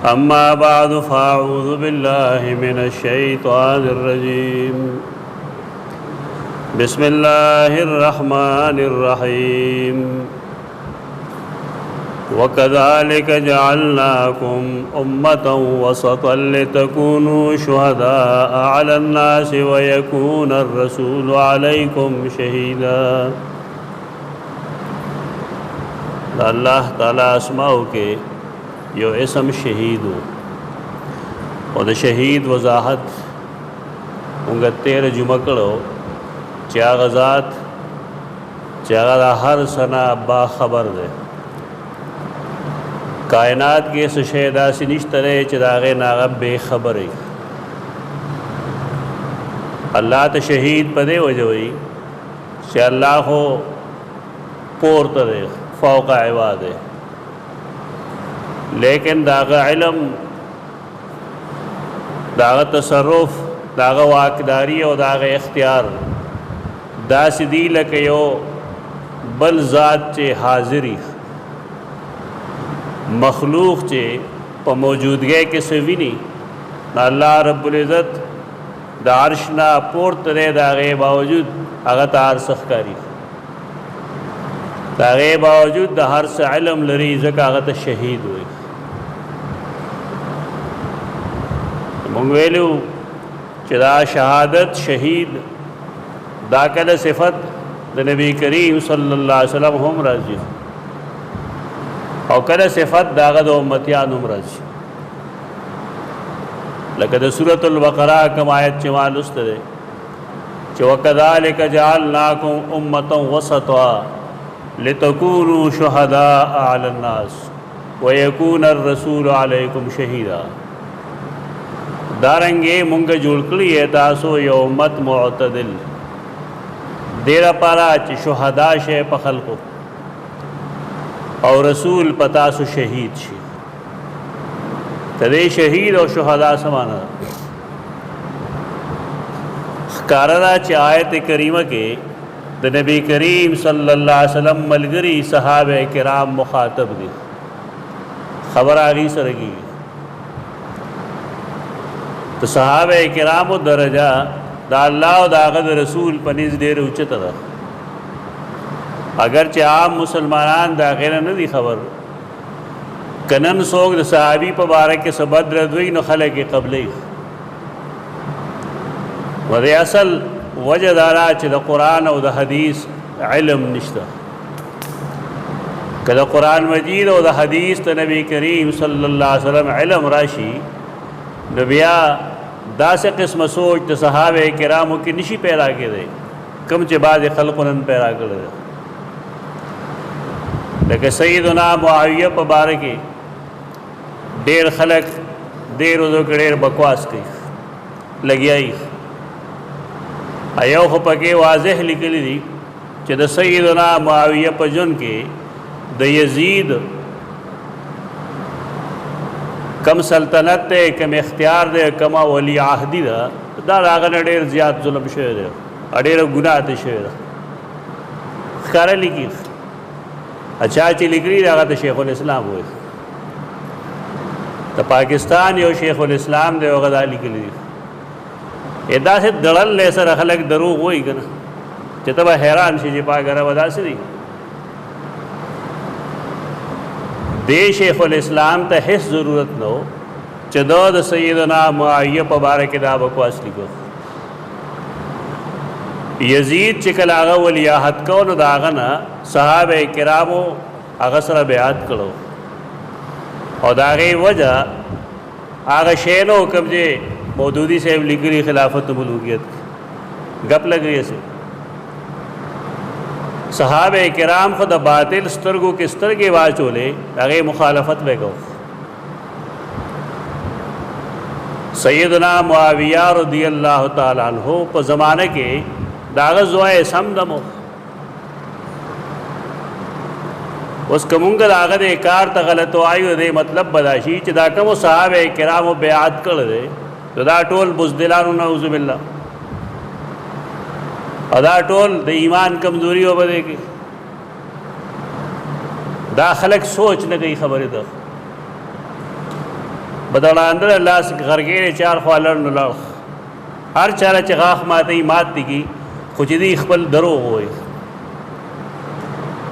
أما بعد فأعوذ بالله من الشيطان الرجيم بسم الله الرحمن الرحيم وكذلك جعلناكم أمة وسطا لتكونوا شهداء على الناس ويكون الرسول عليكم شهيدا. اللہ تعالیٰ اسماؤ کے یو اسم شہید ہو اور شہید وضاحت انگا تیر جمع کرو چاہ ذات چاہ ہر سنا با خبر دے کائنات کے اس شہدہ سے نشترے چراغ ناغب بے خبر ہے. اللہ تا شہید پدے وجوئی سے اللہ کو پور ترے فوق عباد ہے، لیکن داغا علم داغا تصرف داغا واقداری اور داغا اختیار دا سدی لکیو بل ذات چے حاضری مخلوق چے پا موجودگے کے سوینی نا اللہ رب العزت دا عرشنا پورت دے داغے باوجود اغتار سخکاری داغے باوجود دا ہر سے علم لری زکا اغت شہید ہوئی. منگویلو چدا شہادت شہید دا کل صفت دا نبی کریم صلی اللہ علیہ وسلم ہم راضی اور کل صفت داغ دا امتیان ہم راضی. لکہ دا سورة البقرہ کم آیت چمال استدے وَكَذَلِكَ جَعَلْنَاكُمْ أُمَّةً وَسَطًا لِتَكُونُوا شُهَدَاءَ عَلَى النَّاسِ وَيَكُونَ الرَّسُولُ عَلَيْكُمْ شَهِيدًا. دارنگے منگا جوڑکلی ہے تاسو یو امت معتدل دیرہ پارا چی شہداء شے پخل کو اور رسول پتاسو شہید شی تدے شہید اور شہداء سمانا کارنا چی آیت کریمہ کے دا نبی کریم صلی اللہ علیہ وسلم ملگری صحابہ کرام مخاطب دی خبر آگی سرگی تو صحابہ کرام و درجہ دا اللہ و دا غد رسول پنیز دیر اچت دا اگرچہ عام مسلمانان دا غیر ندی خبر کنن سوگ دا صحابی پا بارک سبد ردوی نو خلق قبلی و دے اصل وجہ دارا چی دا قرآن و دا حدیث علم نشتا کہ دا قرآن مجید و دا حدیث دا نبی کریم صلی اللہ علیہ وسلم علم راشی نبیہ دا سے قسم سوچ تا صحابہ کراموں کی نشی پیدا کے دے کم چے بعد خلقنن پیدا کر دے. لیکن سیدنا معاویہ پا بارکی دیر خلق دیر ادھو کڑیر بکواس کی لگیائی ایو خو پکے واضح لکلی دی چہ دا سیدنا معاویہ پا جن کے دا یزید کم سلطنت دے کم اختیار دے کم ولی عہدی دا دا راغن اڈیر زیاد ظلم شوئے دے اڈیر گناہ تے شوئے دا خکارہ لکی اچھا چی لکلی دا آگا تا شیخ الاسلام ہوئے تا پاکستان یو شیخ الاسلام دے وغدا لکلی دی ادا سے دڑل لے سر خلق دروغ ہوئی کنا چتا با حیران شی جی پاک گرہ ودا سے دی دے شیخ الاسلام تا حس ضرورت نو چدو دا سیدنا معاویہ پا بارک دا بکواس لکو یزید چکل آغا ولیاحت کون دا آغا صحابہ کرامو آغا سر بیعت کرو اور دا آغی وجہ آغا شینو کم جے مودودی سے لکلی خلافت ملوکیت گپ لگ رہی سے صحابہ کرام خود باطل سترگو کے سترگے واچولے اگے مخالفت بے گو. سیدنا معاویہ رضی اللہ تعالیٰ عنہ پا زمانہ کے داغذ وائے سمدمو اس کمونگل آغا دے کار تا غلط آئیو دے مطلب بداشی چی دا کمو صحابہ کرامو بیعات کر دے تو دا ٹول بزدلانو نعوذ باللہ ادا ٹول دا ایمان کمزوری ہو بدے کی دا خلق سوچ نہ گئی خبر دا بدړاندل لاس غرګې چار خالر نو لړ هر چاله چې غاخ ماته مات دي کی خو چې دی خپل درو وای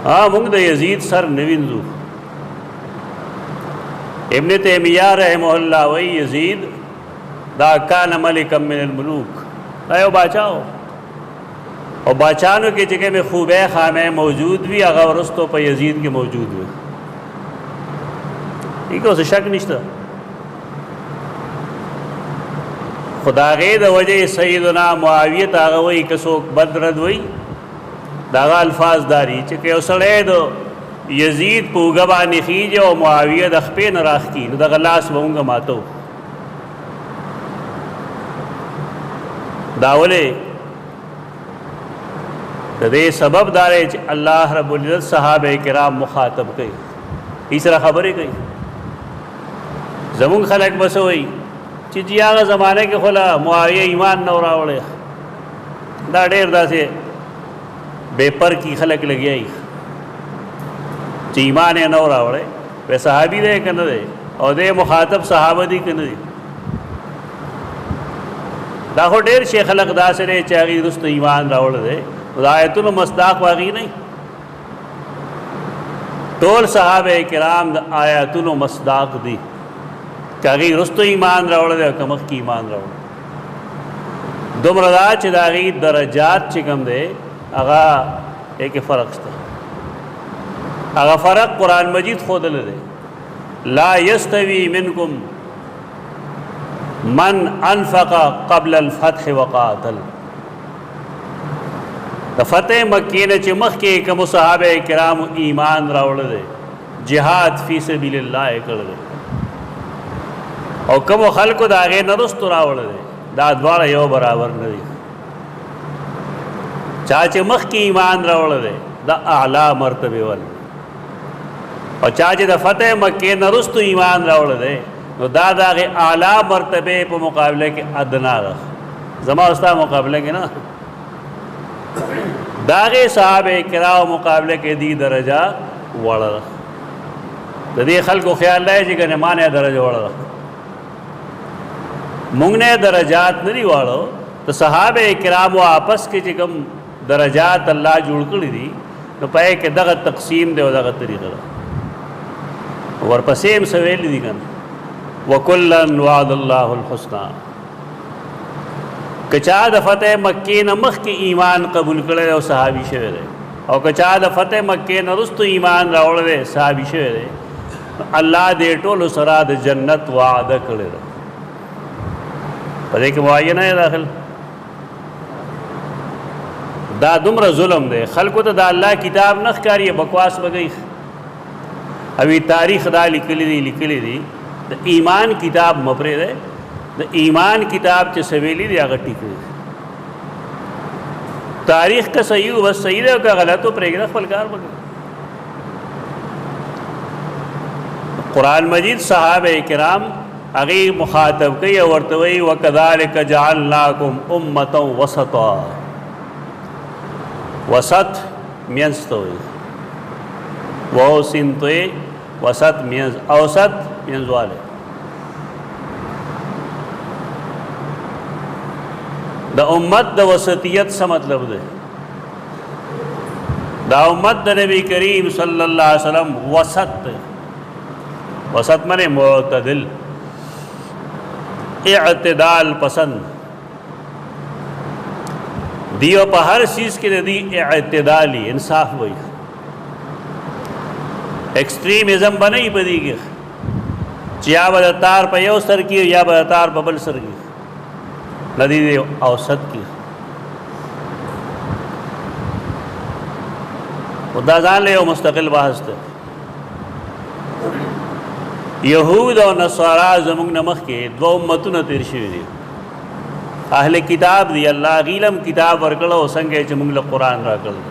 موږ د یزید سر نوینځو ابن تیمیہ رحمہ اللہ وی یزید دا کان ملکا من الملوک دا یو باچاو اور باچانو کے چکے میں خوبے خامے موجود بھی اغا ورستو پا یزید کے موجود ہوئے ٹھیک ہے اسے شک نشتا خدا غید وجہ سیدنا معاویت آغا وی کسوک بدرد وی داغا الفاظ داری چکے اسڑے دو یزید پوگا بانی خیجے و معاویہ دخپے نراخ کی نو دا غلاس بہنگا ماتو داولے دے سبب دارے اللہ رب العزت صحابہ کرام مخاطب کئی اس طرح خبریں کئی زمون خلق بس ہوئی چیزی آگا زمانے کے خلا معاویہ ایمان نورا وڑے دا دیر دا سے بے پر کی خلق لگی آئی چی ایمان نو راوڑے وے صحابی دے کن دے اور دے مخاطب صحابہ دی کن دے دا خو ډیر شیخ خلق دا سرے چاگی رست ایمان راوڑ دے دا آیتون مصداق واقعی نہیں طول صحابہ کرام دا آیتون مصداق دی چاگی رست ایمان راوڑ دے کمخ کی ایمان راوڑ دو مردا چی داگی درجات چکم دے اگا ایک فرق ستا اگر فرق قرآن مجید خود لدے لا یستوی منکم من انفق قبل الفتح وقاتل فتح مکین چی مخ کے کم صحابہ کرام ایمان راوڑ دے جہاد فی سبیل اللہ کر دے اور کم خلق داغے نرست راوڑ دے دا دوارا یو برابر ندی چاچے مخ کی ایمان راوڑ دے دا اعلیٰ مرتبے والا اور چاچے دا فتح مکہ نرست ایمان راوڑ دے نو دا داغے اعلیٰ مرتبے پا مقابلے کے ادنا رخ زمان استا مقابلے کے نا داغے صحابہ کرام مقابلے کے دی درجہ وڑ رخ دا دی خلق کو خیال لائے جی کہ نمانے درجہ وڑ رخ منگنے درجات ندی وڑو تو صحابہ کرام و آپس کے چکم درجات اللہ جوڑ کری دی تو پائے کہ دغت تقسیم دے و دغت طریقہ دا ورپسیم سویلی دی کن وَكُلًّا وَعَدَ اللَّهُ الْحُسْنَى کچا دا فتح مکہ نمخ کی ایمان قبول کرے دے و صحابی شوئے دے اور کچا دا فتح مکہ نرست ایمان راوڑ دے صحابی شوئے دے اللہ دے ٹولو سرا دا جنت وعدہ کرے دے پتہ کہ معینہ ہے داخل دا دمر ظلم دے خلقو تا دا اللہ کتاب نخ کاری بکواس بگئی ابھی تاریخ دا لکلی دی دا ایمان کتاب مپرے دے دا ایمان کتاب چے سویلی دی آگا ٹھیک دے تاریخ کا صحیح بس صحیح دے کا غلط ہو پرے گی رخ فلکار بگئی قرآن مجید صحابہ کرام اگی مخاطب کئی ورطوئی وَكَذَلِكَ جَعَلْنَاكُمْ أُمَّةً وَسَطًا وسط مینز توئی وَوْسِن توئی وسط مینز اوسط مینز والے دا امت دا وسطیت سا مطلب دے دا امت دا نبی کریم صلی اللہ علیہ وسلم وسط دے وسط منے معتدل اعتدال پسند دیو پا ہر چیز کے دی اعتدالی انصاف ہوئی ایکسٹریمزم بنائی پا دی گی یا بدتار پا یو سر کی یا بدتار پا بل سر کی ندی دی اوسط کی خدا جان لے وہ مستقل بحث تھے یہود و نصارا زمونگ نمخ کے دو امتون تیر شوی دی اہل کتاب دی اللہ غیلم کتاب ورکڑو سنگے چمونگ قرآن را کر دی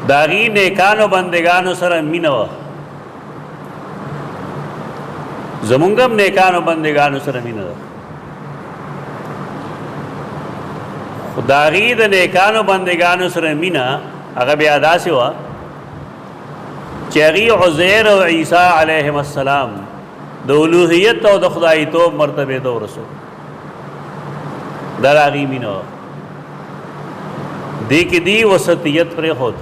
داغی نیکانو بندگانو سر مینو زمونگم نیکانو بندگانو سر مینو داغی دا نیکانو بندگانو سر مینا اگر بیادا سے ہوا چې هغې عزیر او عیسی علیهم السلام د الوهیت او د خدایتوب مرتبې ته ورسول. دا د هغې مینه وه. دې کې دی وسطیت پرېښود،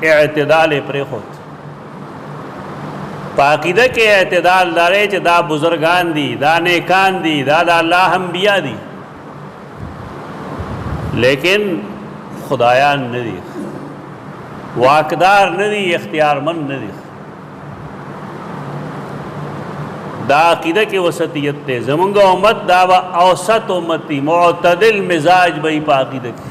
اعتدال یې پرېښود. په عقیده کې اعتدال دا دی چې دا بزرگان دي، دا نیکان دي، دا د الله انبیا دي، لیکن خدایان نه دي، واقدار نه دي، اختیارمند نه دي. دا عقیده کې وسطیت دی. زمونږ امت دا به اوسط امت دی، معتدل مزاج به یې په عقیده کې.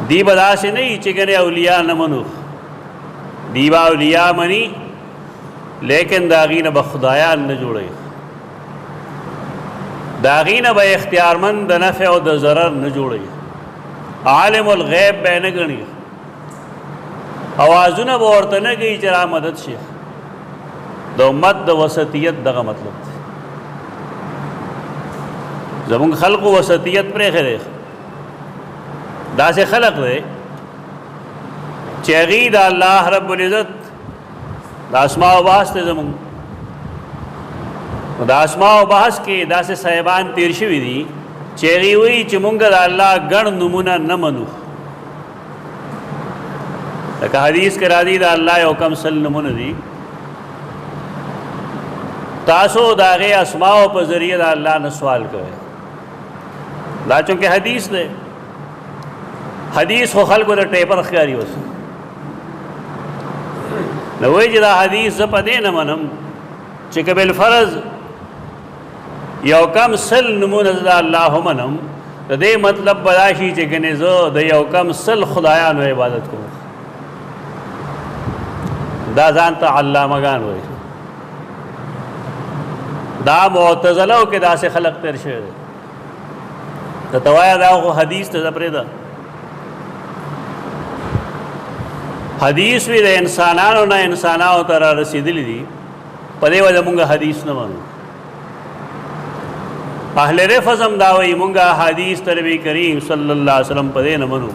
دی به داسې نه وي چې ګنې اولیاء نه منو، دی به اولیاء مني لیکن د هغې نه به خدایان نه جوړوي، د هغې نه به اختیارمند د نفع او د ضرر نه جوړوي، عالم الغیب به یې نه ګڼي، اوازونه به ورته نه کوي چې را مدد شي. د امت د وسطیت دغه مطلب دی. زمونږ خلقو وسطیت پرېښی دی. داسې خلق دی چې هغې د الله رب العزت د اسماء و بحث دی زمونږ. د اسماء و بحث کې داسې صاحبان تیر شوي دي چې هغې وایي چې مونږ د الله ګڼ نومونه نه منو. لکه حدیث کې راځي د الله یو کم سل نومونه دي، تاسو د هغې اسماء په ذریعه د الله نه سوال کوئ. دا چونکې حدیث دی، حدیث خو خلکو د ټیپر ښکاري اوس. نو وایي چې دا حدیث زه په دې نه منم چې که بالفرض یو کم سل نومونه زه د الله منم، د دې مطلب به دا شي چې ګنې زه د یو کم سل خدایانو عبادت کوم. دا ځان ته علامهګان وایي. دا معتزلو کې داسې خلق تیر شوی دی. ته ته وایه دا خو حدیث ته ځه پرېږده. حدیث وی د انسانانو نه انسانانو ته را رسېدلی دي، په دې وجه مونږ حدیث نه منو. اهل رفض هم دا وایي مونږ حدیث د نبي کریم صلی الله علیه وسلم په دې نه منو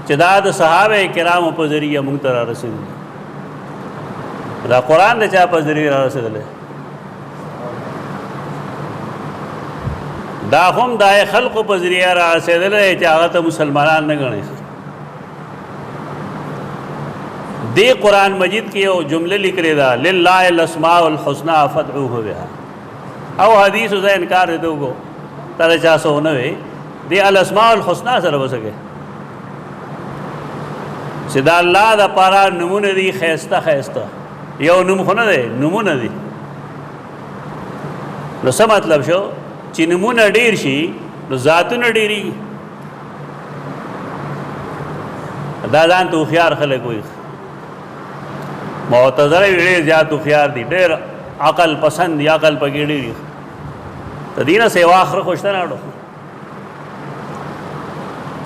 چې دا د صحابه کرامو په ذریعه مونږ ته را رسېدلی. دا قرآن د چا په ذریعه را رسېدلی؟ دا هم د خلقو په ذریعه را رسېدلی چې هغه ته مسلمانان نه ګڼي. دی قرآن مجید کی یو جمله لیکلی دا للہ الاسماء الحسنى فادعوه بها، او حدیث سے انکار دیتے ہو تارے 499 دی الاسماء الحسنى سره وسکے سدا اللہ دا پارا نمون دی خیستا خیستا یو نم خونه دی نمونه دی. نو څه مطلب شو چې نمونه ډیر شي نو ذاتونه ډیری. دا ځان ته هوښیار خلک وایي. معتزله ډېر زیات هوښیار دي، ډېر عقل پسند دي، عقل پکې ډېر دي. د دې نه سیوا آخره خو شته نه اړو.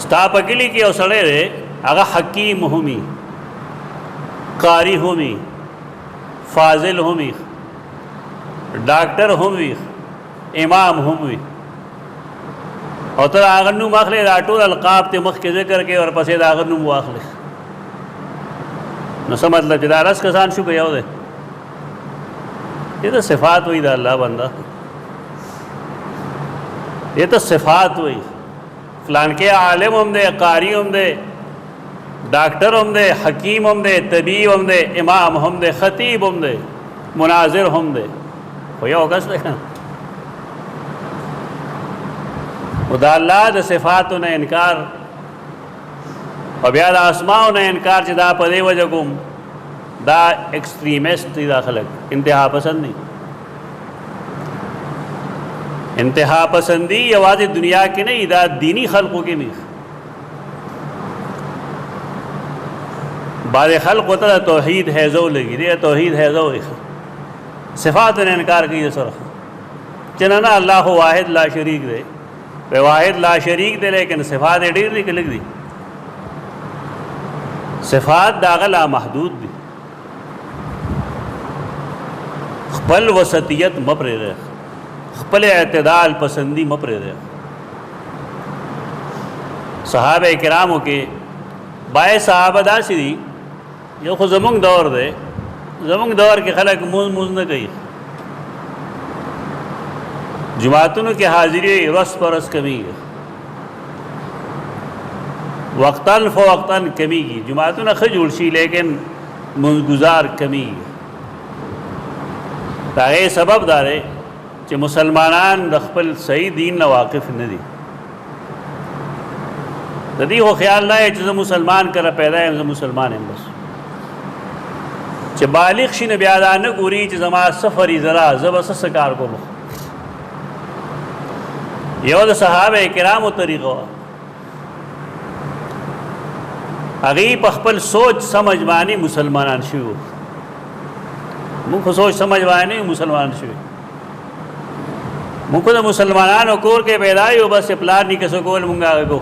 ستا په کلي کې یو سړی دی، هغه حکیم هم وي، قاري هم وي، فاضل هم وي، ډاکټر هم وي، امام هم وي، او ته د هغه نوم اخلې، دا ټول القاب ته مخکې ذکر کوې ورپسې د هغه نوم واخلې. نو څه مطلب چې دا رس کسان شو که یو دی؟ یہ تو صفات ہوئی دا اللہ بندہ، یہ تو صفات ہوئی. فلان کے عالم ہم دے، قاری ہم دے، ڈاکٹر ہم دے، حکیم ہم دے، طبیب ہم دے، امام ہم دے، خطیب ہم دے، مناظر ہم دے. ہویا ہوگا اس لیکن دا اللہ دا صفاتو نا انکار اور بیا دا اسماؤ نا انکار چی دا پدے وجہ کم دا ایکسٹریمیسٹ دی دا خلق انتہا پسند نہیں. انتہا پسندی یہ واضح دنیا کی نہیں، دا دینی خلقوں کی نہیں. بعض خلق ہوتا ہے توحید حیزو لگی دی، توحید حیزو صفات نے انکار کی سرخ چنانا اللہ واحد لا شریک دے، واحد لا شریک دے، لیکن صفات ڈیر دی کہ لکھ دی. صفات داغ لا محدود دی. خپل وسطیت مپرے رہے، خپل اعتدال پسندی مپرے رہے. صحابہ کراموں کے بائے صحابہ دا سی دی یو خو زمونږ دور دی، زمونږ دور کې خلک مونځ نه کوي، جماعتونو کې حاضری ورځ په ورځ کمیږي، وقتاً فوقتاً کمیږي، جماعتونه ښه جوړ شي لیکن مونځګزار کمیږي. د هغې سبب دا دی چې مسلمانان د خپل صحیح دین نه واقف نه دي. د دې خو خیال نه چې زه مسلمان کله پیدا یم، زه مسلمان یم، بس چې بالغ شي نه بیا دا نه ګوري چې زما څه فریضه ده، زه به څه کار کوم. یو د صحابه کرامو طریقه وه، هغوی په خپل سوچ سمجھ باندې مسلمانان شوي وو. موږ خو سوچ سمجھ باندې نه یو مسلمان شوي، موږ خو د مسلمانانو کور کې پیدا یو، بس پلار نیکه څه کول موږ هغه کوو.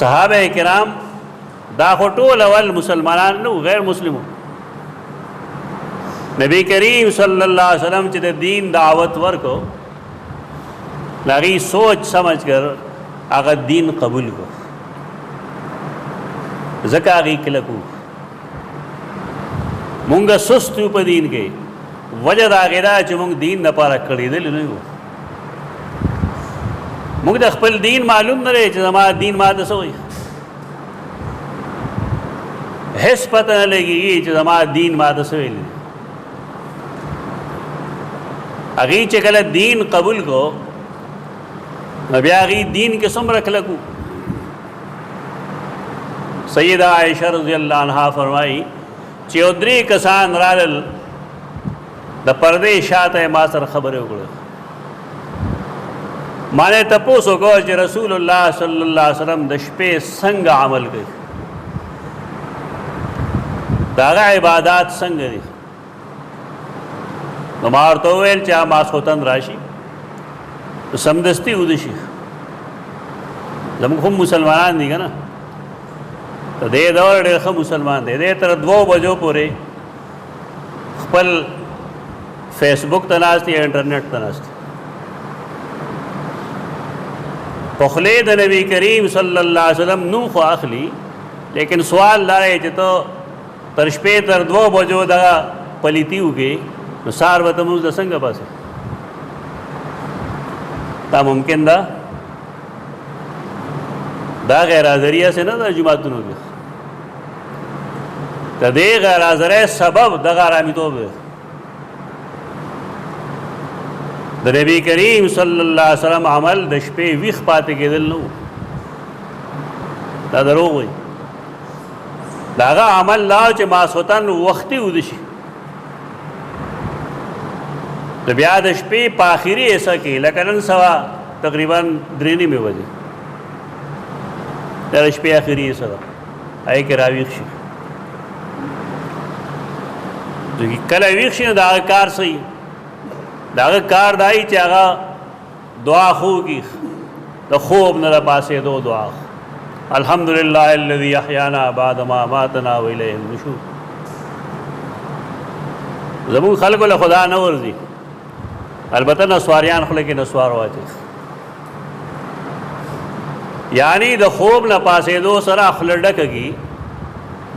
صحابه کرام دا خو ټول اول مسلمانان نه، غیر مسلمو. نبی کریم صلی اللہ علیہ وسلم چې د دین دعوت ورکو، هغوی سوچ سمجھ کر هغه دین قبول کو، ځکه هغوی کلک وو. مونږ سست یو په دین کې، وجه د هغې دا چې مونږ دین دپاره کړېدلي نه یو. مونږ د خپل دین معلوم نه دی چې زما دین ما ته څه وایي، هېڅ پته نه لګېږي چې زما دین ما ته څه ویلي. هغوی چې کله دین قبول کو نو بیا هغوی دین کې څومره کلک وو. سیدہ عائشہ رضی اللہ عنہا فرمائی چې یو درې کسان رالل د پردې شاته ما سره خبرې وکړې، ما نه تپوس وکړ چې رسول الله صلی الله علیه وسلم د شپې څنګه عمل کوي، د هغه عبادات څنګه دي. نو ما ورته وویل چې ماسخوتن راشي نو سمدستي وده شي. زموږ هم مسلمانان دي که نه، ته دې دور ډېر ښه مسلمان دی، دې تر 2 بجو پورې خپل فیسبک ته ناست یا انټرنیټ ته ناست. په خولې د نبی کریم صلی الله علیه وسلم نوم خو اخلي، لیکن سوال دا دی چې ته تر شپې تر 2 بجو دغه پلیتي وکړې، نو سهار به ته مونځ د څنګه پاسې؟ دا ممکن ده؟ دا غیر حاضریه سے نه ده جماعتونو کې، د دې غیر حاضرۍ سبب دغه حرامیتوب دی. د نبی کریم صلی الله علیه وسلم عمل د شپې ویښ پاتې کېدل نه و، دا دروغ وایي. د هغه عمل دا چې ماسخوتن وختي وده شي، د بیا د شپې په آخري حصه کې لکه نن سبا تقریبا 3:30 بجې دا د شپې آخري حصه ده، هغې کې راویښ شي. کله ویښ شي نو د هغه کار صحیح، د هغه کار دا وي چې هغه دعا خو وکړي، د خوب نه د پاڅېدو دعا، الحمدلله الذي احیانا بعد ما اماتنا والیه النشور. زموږ خلکو له خدا نه ورځي، البته نسواریان خوله کې نسوار واچي، یعنی د خوب نه پاسېدو سره خوله ډکه کي،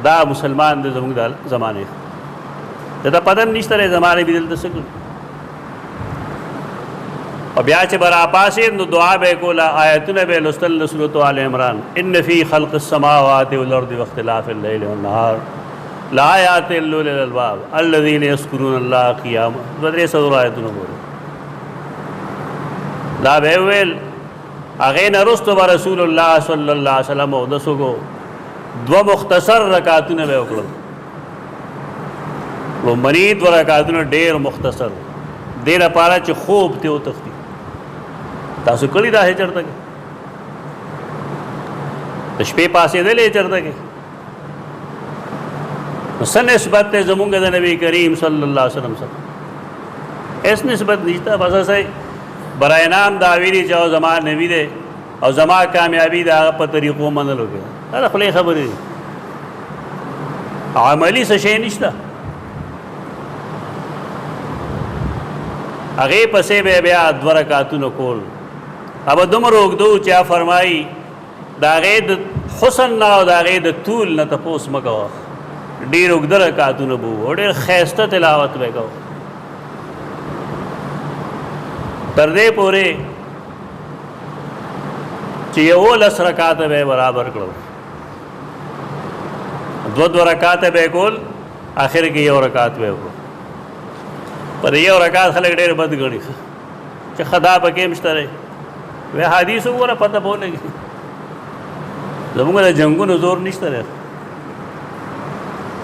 دا مسلمان دی زموږ د زمانې. دته پته هم نشته دی زمانې به دلته څه کوي. او بیا چې به راپاسېد نو دعا به یې کوله، آیتونه به یې لوستل د سورت آل عمران، ان فی خلق السماوات والارض واختلاف الليل والنهار لآیات لأولی الالباب الذین یذکرون الله قیاما. 200 آیتونه بولو دا به یې ویل. هغې نه وروسته به رسول الله صلی الله علیه وسلم اودس وکړو، 2 مختصر رکعتونه به یې وکړل. لومړني 2 رکعتونه ډېر مختصر، دې لپاره چې خوب ترې وتښتي. تاسو کړي دا چېرته کې؟ د شپې پاسېدلې چېرته کې؟ نو څه نسبت دی زمونږ د نبی کریم صلی الله علیه وسلم سره؟ هېڅ نسبت نشته. بس اسې برای نام دا ویلي چې او زما نبی دی او زما کامیابي د هغه په طریقو منلو کې، دا د خولې خبرې دي، عملي څه شی نشته. هغې پسې به بیا 2 رکعتونه کول. اب دومره اوږده و چې فرمایي د هغې د حسن نه او د هغې د طول نه تپوس مه کوه ډېر اوږده رکعتونه به وو او ډېر ښایسته تلاوت به یې کوه تر دې پورې چې 11 رکعاته به یې برابر کړو 2 رکعاته به یې کول آخر کې 1 رکعت به یې وکړو پر 1 رکعت خلک ډېر بد ګڼي چې خدا پکې هم شته دی وی حدیث وګوره پته به ولګي زمونږ د جنګونو زور نشته دی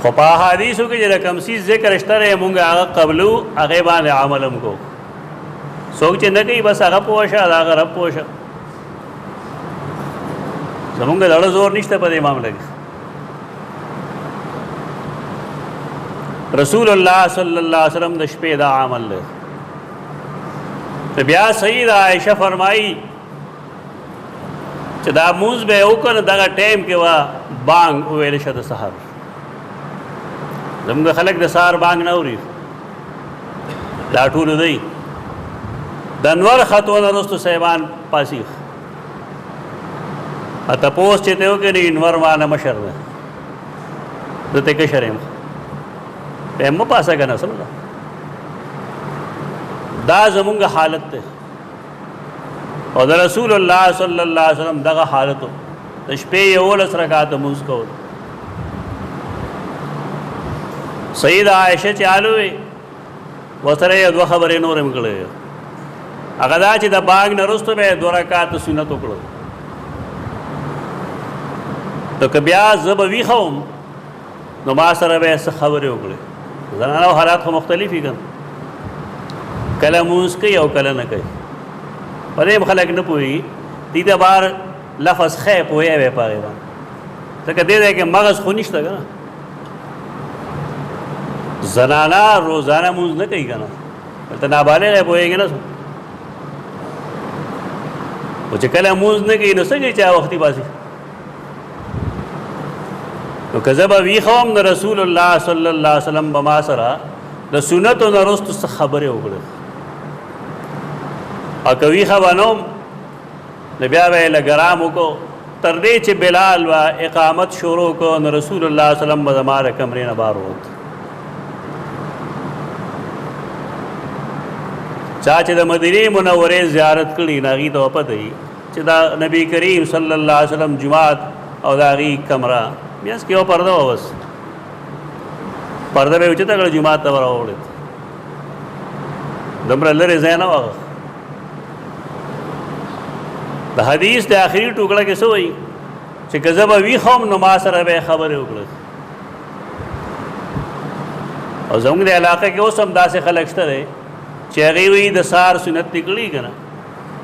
خو په احادیثو کې چې د کوم څیز ذکر شته دی مونږ هغه قبلو هغې باندې عمل هم کوو څوک چې نه کوي بس هغه پوه شه د هغه رب پوه شه زمونږ د اړه زور نشته په دې معامله کې رسول الله صلی الله علیه وسلم د شپې دا عمل دی بیا سیدہ عائشہ فرمائی چې دا مونځ به یې وکړ دغه ټایم کې وه بانګ وویل شه د سهار زموږ خلک د سهار بانګ نه اوري دا ټول دی د انور خطو نه وروستو صاحبان پاسېږي تپوس چې ته وکړې انور ما نه مشر دی زه ته کشر یم ته مه پاسه که نه سمه دا زمونږ حالت دی او د رسول الله صلی الله علیه وسلم دغه حالت و د شپې 11 رکعاته مونځ کول سیدہ عائشہ چې حالوي ورسره یې 2 خبرې نور هم کړې هغه دا چې د بانګ نه وروسته به 2 رکعاته سنت وکړو نو که بیا زه به ویښه وم نو ما سره به یې څه خبرې وکړې زنانو حالات خو مختلف وي که کله مونځ کوي او کله نه کوي په دې هم خلک نه پوهېږي دې ته بار لفظ ښه پوهی وی په هغې باندې ځکه دې ځای کې مغز خو نشته که نه زنانه روزانه مونځ نه کوي که نه هلته نابالغ یې پوهېږي نه خو چې کله مونځ نه کوي نو څه کوي چې وختي باسي نو که زه به ویښه وم د رسول الله صلی الله علیه وسلم به ما سره د سنتو نه وروستو څه خبرې وکړې او که ویښه به نه وم نو بیا به یې لږ ارام وکړو تر دې چې بلال به اقامت شروع کړو نو رسول الله صلی الله علیه وسلم به زما د کمرې نه بهر ووت چا چې د مدینې منورې زیارت کړي نو هغوی ته به پته وي چې دا نبي کریم صلی الله علیه وسلم جومات او د هغې کمره میانځ کې یو پرده وه بس پرده به یې اوچته کړه جومات ته به راوړې دومره لرې ځای نه و هغه د حدیث د آخري ټوکړه کې څه وایي چې که زه به ویښه وم نو ما سره به یې خبرې وکړې او زموږ د علاقه کې اوس هم داسې خلک شته دی چې هغې وایي د سهار سنت دې کړي که نه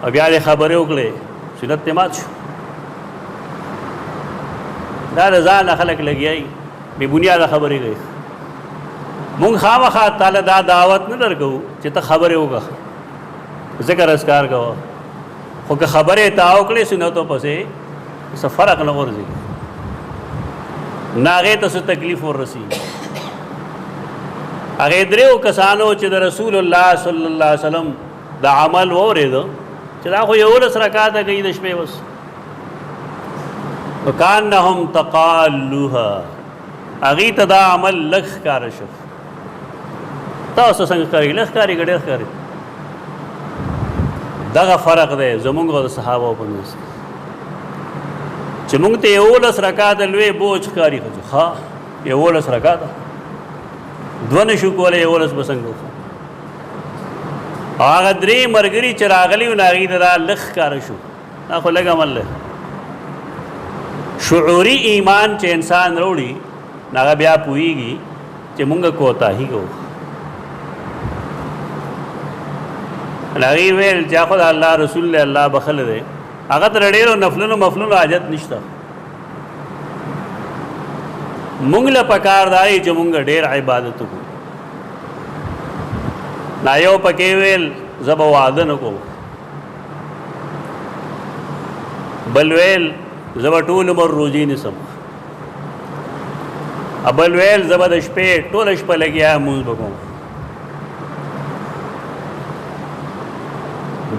او بیا دې خبرې وکړې سنت دې مات شو دا د ځان نه خلک لګیایي بې بنیاده خبرې کوي مونږ خامخا تاله دا دعوت نه درکوو چې ته خبرې وکړه ذکر اذکار کوه خو که خبرې تا وکړې سنتو پسې څه فرق نه غورځي نه هغې ته څه تکلیف وررسېږي هغې دریو کسانو چې د رسول الله صلی الله علیه وسلم د عمل واورېده چې دا خو 11 رکعاته کوي د شپې بس وکانهم تقالوها هغې ته دا عمل لږ ښکاره شو تاسو څنګه ښکارېږي لږ ښکارېږي که ډېر ښکارېږي دغه فرق دی زمونږ او د صحابو په منځ چې مونږ ته 11 رکعاته لوی بوج ښکاري ښه 11 رکعاته 2 نشو کولی 11 به څنګه وکړو هغه 3 ملګري چې راغلي وو نو هغې ته دا لږ ښکاره شو دا خو لږ عمل دی شعوري ایمان چې انسان راوړي نو هغه بیا پوهېږي چې مونږ کوتاهي کوو هغې ویل چې خو د الله رسول دی الله بخلی دی هغه ته د ډېرو نفلونو مفلونو حاجت نشته مونږ له پکار دا دی چې مونږ ډېر عبادت وکړو نا یو پکې ویل زه به واده نه کوم بل ویل زه به ټول عمر روزي نیسم بل ویل زه به د شپې ټوله شپه لګیا مونځ به کوم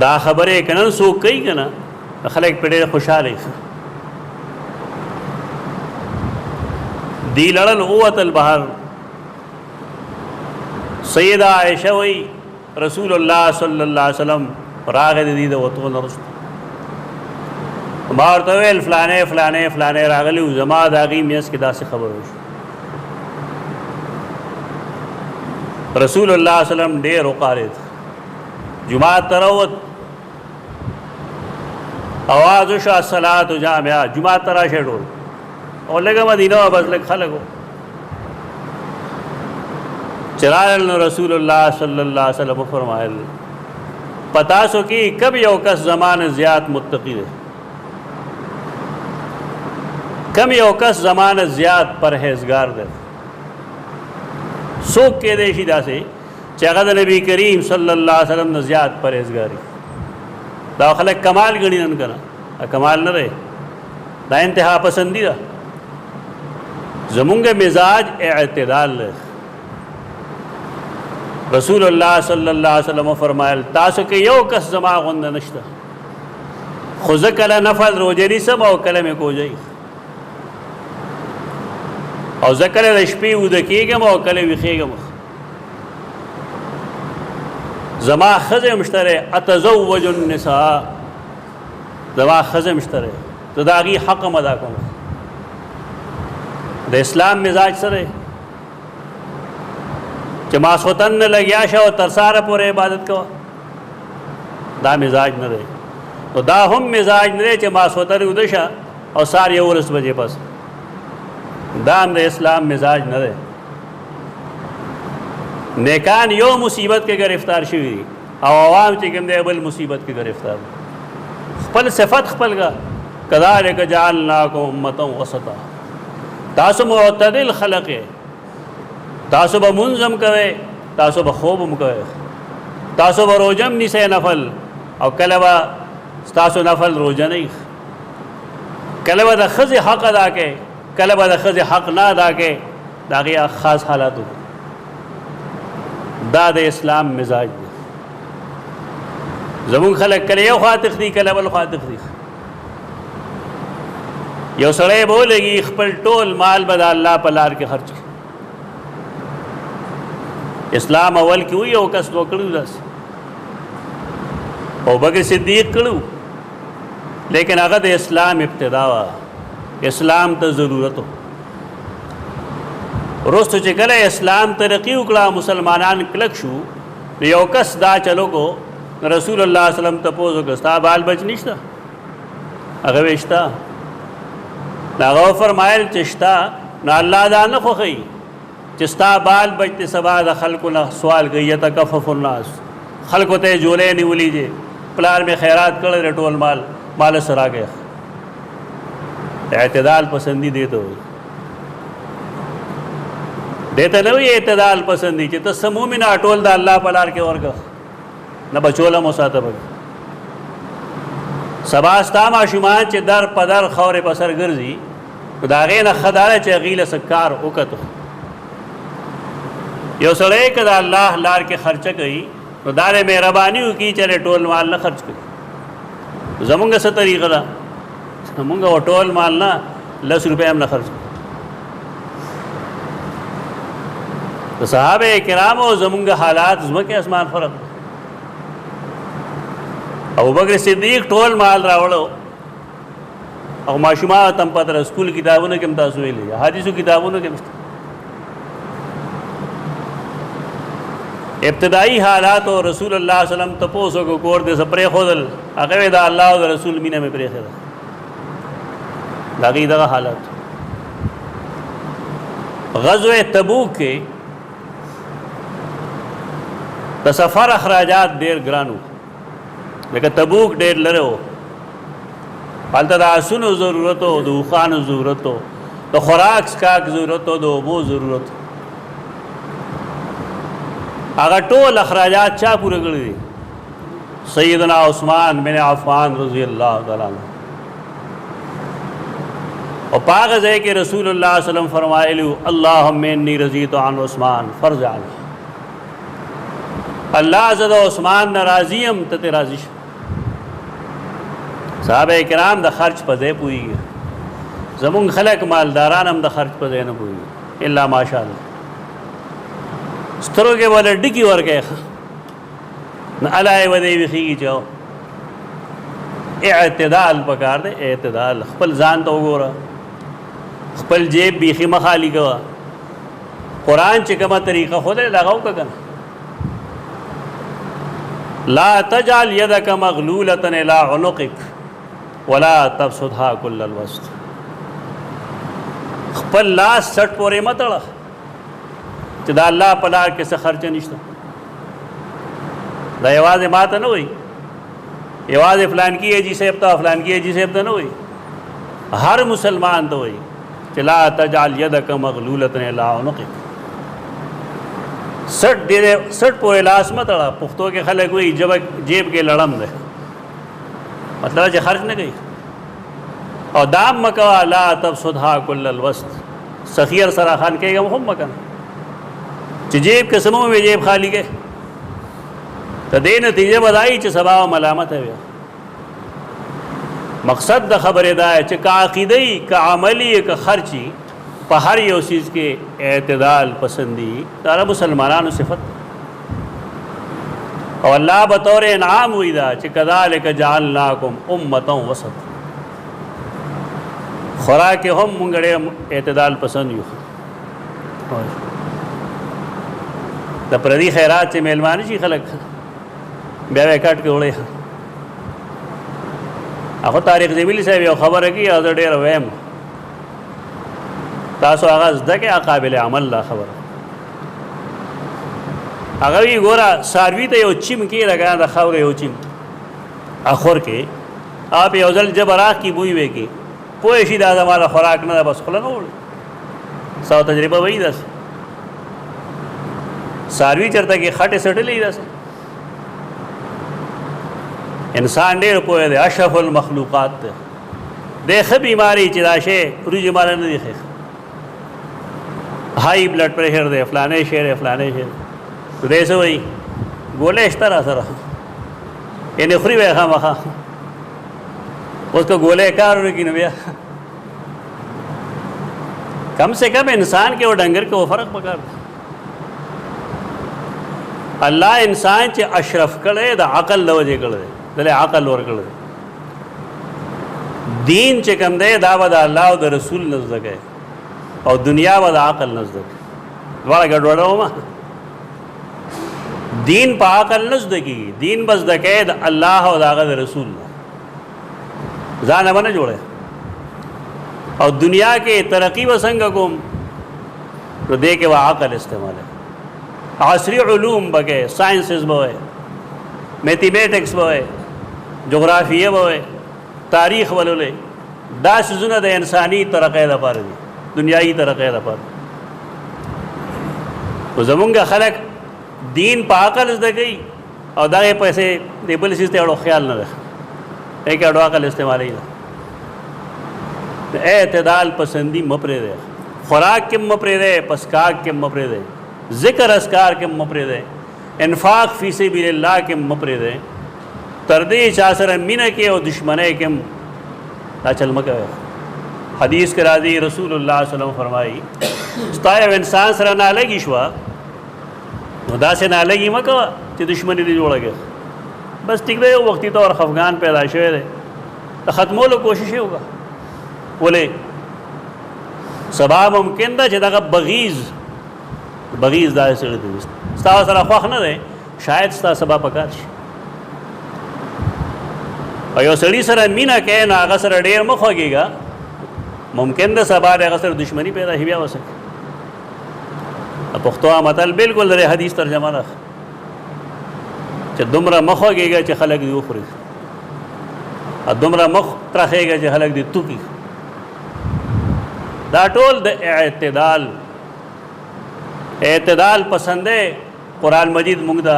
دا خبرې که نن څوک کوي که نه خلک پرې ډېر خوشحاله دی لړل اوت البحر. سیدہ عائشہ وی رسول اللہ صلی اللہ علیہ وسلم راغ دی د وتو نرست ما ورته ویل فلانه فلانه فلانه راغلی زما داغي میس کې داسې خبر وشو. رسول الله صلی الله علیه وسلم ډېر وقارید جمعه تروت आवाज وشو الصلاۃ جامعه جمعه ترا شډول او لګه مدینه بس لګ خلکو چرال رسول الله صلی الله علیه وسلم فرمایل پتا سو کی کب یو کس زمان زیات متقی ہے کم یو کس زمان زیات پرہیزگار دے سوک کے دیشی دا سے چاہد نبی کریم صلی اللہ علیہ وسلم نے زیاد پرہیزگاری دا خلق کمال گنی نن کنا کمال نہ رہے دا انتہا پسندی دا زمونگ مزاج اعتدال لے. رسول اللہ صلی اللہ علیہ وسلم فرمائل تاسو کہ یو کس زما غند نشتا خوز کل نفل روجنی سم او کل میں کو جائی او زکل رشپی ودکیگم او کل ویخیگم زما خزم مشترے اتزوج النساء زما خزم مشترے تو داغی حق مدا کن دا اسلام مزاج سرے کہ ماسوتن نہ لگیا شا و ترسار پور عبادت کو دا مزاج نہ رہے تو دا ہم مزاج نہ رہے کہ ماسوتن ادشا اور سار یورس بجے پس دا ہم دے اسلام مزاج نہ رہے. نیکان یو مصیبت کے گرفتار شوی او عوام چکم دے بل مصیبت کے گرفتار خپل صفت خپل گا کذالک جعلناکم امتا وسطا تاسو معتدل خلق ہے تاسو با منظم کوئے تاسو با خوبم کوئے تاسو با روجم نیسے نفل او کلبا تاسو نفل روجہ نہیں کلبا دا خز حق ادا کے کلبا دا خز حق نہ ادا کے داغی خاص حالاتو دا دا اسلام مزاج دی زمون خلق کلی یو خاطق دی کلبا الخاطق دی یو سڑے بولے گی خپل ٹول مال بدا اللہ پلار کے خرچ اسلام اول کی ہوئی او کس نو کړو داس او بکر صدیق کړو لیکن هغه د اسلام ابتدا وا اسلام ته ضرورت روستو چې کله اسلام ترقی وکړه مسلمانان کلک شو یو کس دا چلو کو رسول الله صلی الله علیه وسلم ته پوزو که ستا بال بچ نشته هغه وشتا هغه فرمایل چې شتا نو الله دا نه خوښي چستا بال بچتے سبا دا خلقو نہ سوال گئی یتکفف الناس خلقو تے جولے نہیں لیجے پلار میں خیرات کر رٹول مال سرا گیا اعتدال پسندی دیتا نہ ہوئی اعتدال پسندی چیتا سمو میں نہ اٹول دا اللہ پلار کے ورگا نہ بچولا موساتا بگا سباستا معشومان چی در پدر خور پسر گرزی داغین خدارے چی غیل سکار اکتو یو سڑے کہ دا اللہ لار کے خرچہ کئی تو دار مہربانی ہو کی چلے ٹول مال نہ خرچ کری زمونگا سا طریقہ دا زمونگا وہ ٹول مال نہ 10 روپے ہم نہ خرچ کری تو صحابہ کرام و زمونگا حالات زمکہ اسمان فرق ابو بکر صدیق ٹول مال راوڑو او معشومہ تم پتر اسکول کتابوں نے کم تاسوئی لیا حدیثو کتابوں نے کم ابتدائی حالات و رسول اللہ صلی اللہ علیہ وسلم تپوسو کو کور دے سپرے خودل اقوی دا اللہ و رسول مینہ میں پرے خیدہ لاغی دا حالات غزوہ تبوک کے دا سفر اخراجات دیر گرانو لیکن تبوک دیر لرے ہو پالتا دا سنو ضرورت ہو دا اوخان ضرورت ہو دا خوراک سکاک ضرورت ہو دا ابو ضرورت ہو اگر ٹول اخراجات چاہ پورے کری دی سیدنا عثمان بن عفان رضی اللہ تعالیٰ عنہ اور پاغذ ہے کہ رسول اللہ صلی اللہ علیہ وسلم فرمائے لیو اللہم انی رضیت عن عثمان فرض عنہ اللہ عزد عثمان نرازیم تتے رازش صحابہ کرام دا خرچ پزے پوئی گیا زمون خلق مالداران ہم دا خرچ پزے نہ پوئی گیا الا ماشاءالله سترګې ولا ډکی ورکې نه الای ودی ویخیږي چې اعتدال پکار دی. اعتدال خپل ځان ته وګوره، خپل جیب بیخي مخالی کوه. قرآن چې کومه طریقه خوده دغه وکړه. لا تجعل يدك مغلولة الى عنقك ولا تبسطها كل البسط. خپل لاس سټ پورې متړه چې دا الله په لار کې څه خرچه نشته. دا یوازې ماته نه وایي، یوازې فلان کی ایجی صاحب ته فلان کی ایجی صاحب ته نه وایي، هر مسلمان ته وایي چې لا تجعل يدك مغلولة الى عنقك. سټ پورې لاس متړه. پښتو کې خلک وایي جیب کې لړم دی، مطلب چې خرچ نه کوي. او دام مکوا لا تبسطها كل الوسط. سخیر سره خان کېږم هم مکنه چې جیب کې سمو میں جیب خالی کې ته دې نتیجه بدایي چې سبا ملامت وي. مقصد د خبره دا چې کا عقیدی کا عملی کا خرچی په هر یو چیز کې اعتدال پسندی دا مسلمانانو صفت. او الله بطور انعام وی دا چې کذالک جعلناکم امه وسط. خوراک هم مونږ اعتدال پسند یو. د پردي خیرات چې میلمانه شي خلک بیا یې کټ کې وړي. هغه طارق جمیلی صاحب یو خبره کوي او زه ډېر وایم تاسو هغه زده کې قابل عمل لا خبره. هغه وی ګوره ساروي ته یو چیم کې لګا د خاورې یو چیم اخر کې آپ یو ځل جبراغ کی بوی وې کې پوه شي دا زموږ خوراک نه بس خوله نه وړي. سو تجربه وایي داسې ساروي چېرته کې خټې سټلې داسې. انسان ډېر پوه دی، اشرف المخلوقات دی. دی ښه بیماري چې دا شی وریجې ماله نه دی ښه، هائی بلډ پریشر دی، فلانې شی دی فلانې شی دی. نو دی څه وایي ګولۍ شته را سره یعنې خوري به یې خامخا. اوس که ګولۍ کار ورکړي نو بیا کم سے کم انسان کې او ډنګر کې و فرق پکار دی. الله انسان چې اشرف کړی د عقل له وجې کړی دی، دله عقل ورکړی دی. دین چې کوم دی دا به د الله او د رسول نه زده کوي او دنیا به د عقل نه زده کوي. دواړه ګډوډومه. دین په عقل نه زده کېږي، دین به زده کوي د الله او د هغه د رسول نه. ځان به نه جوړی. او دنیا کې ترقی به څنګه کوم نو دې کې به عقل استعماله. عصری علوم بگے، سائنسز بوئے، میتھمیٹکس بوئے، جغرافیہ بوئے، تاریخ ولولے دا سيزونه د انساني ترقۍ لپاره دي، دنیایي ترقۍ لپاره. او زمونږ خلک دین په عقل زده کوي او دغه پیسې د بل څه ته اړو خیال نه رخ ایک اړو عقل استعمالوي. اعتدال پسندی مپرې ده، خوراک کې مپرې ده، پسکاک کې مپرې ده، ذکر اسکار کې مپرې ده، انفاق فی سبیل الله کې مپرې ده، تر دې چا سره مینه کې او دشمنۍ کې دا چل مکه. حدیث کې راځي رسول الله صلی الله علیه وسلم فرمایي ستا یو انسان سره نالګي شوه نو داسې نالګي مه کوه چې دشمني دې جوړه کړي. بس ټیک دی یو وختي طور خفګان پیدا شوی دی د ختمولو کوشش یې وکړه. ولې سبا ممکن ده چې دغه بغیض داسې سړی دی ستا سره خوښ نه دی، شاید ستا سبا پکار شي. او یو سړي سره مینه کوې نو هغه سره ډېر مه خوږېږه، ممکن ده سبا د هغه سره دشمني پیدا شي بیا وسکه. پښتو متل بالکل د حدیث ترجمه ده چې دومره مه خوږېږه چې خلک دې وخوري، او دومره مه ترخېږه چې خلک دې توکي. دا ټول د اعتدال پسند ہے. قرآن مجید مونږ ته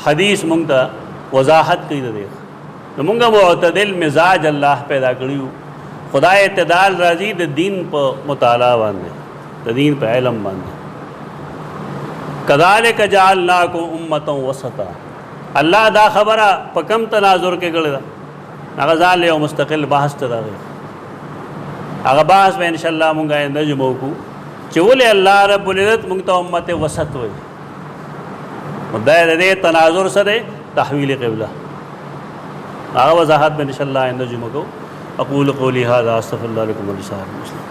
حدیث مونږ ته وضاحت کوي د دې. مونږ معتدل مزاج الله پیدا کړیو. خدای اعتدال راځي د دین په مطالعه باندې، د دین په علم باندې. کذالک جعلناکم امة وسطا. الله دا خبره په کم تناظر کې کړې ده، هغه ځان له یو مستقل بحث ته راغی. هغه بحث به ان شاء الله مونږه آینده جمعه وکړو چې ولې الله رب العزت موږ ته امت وسط وایي. نو دا د دې تناظر سره تحویل قبله هغه وضاحت به ان شاء الله آئنده جمعه کو. اقول قولی هذا استغفر الله لكم ولسائر المسلمين.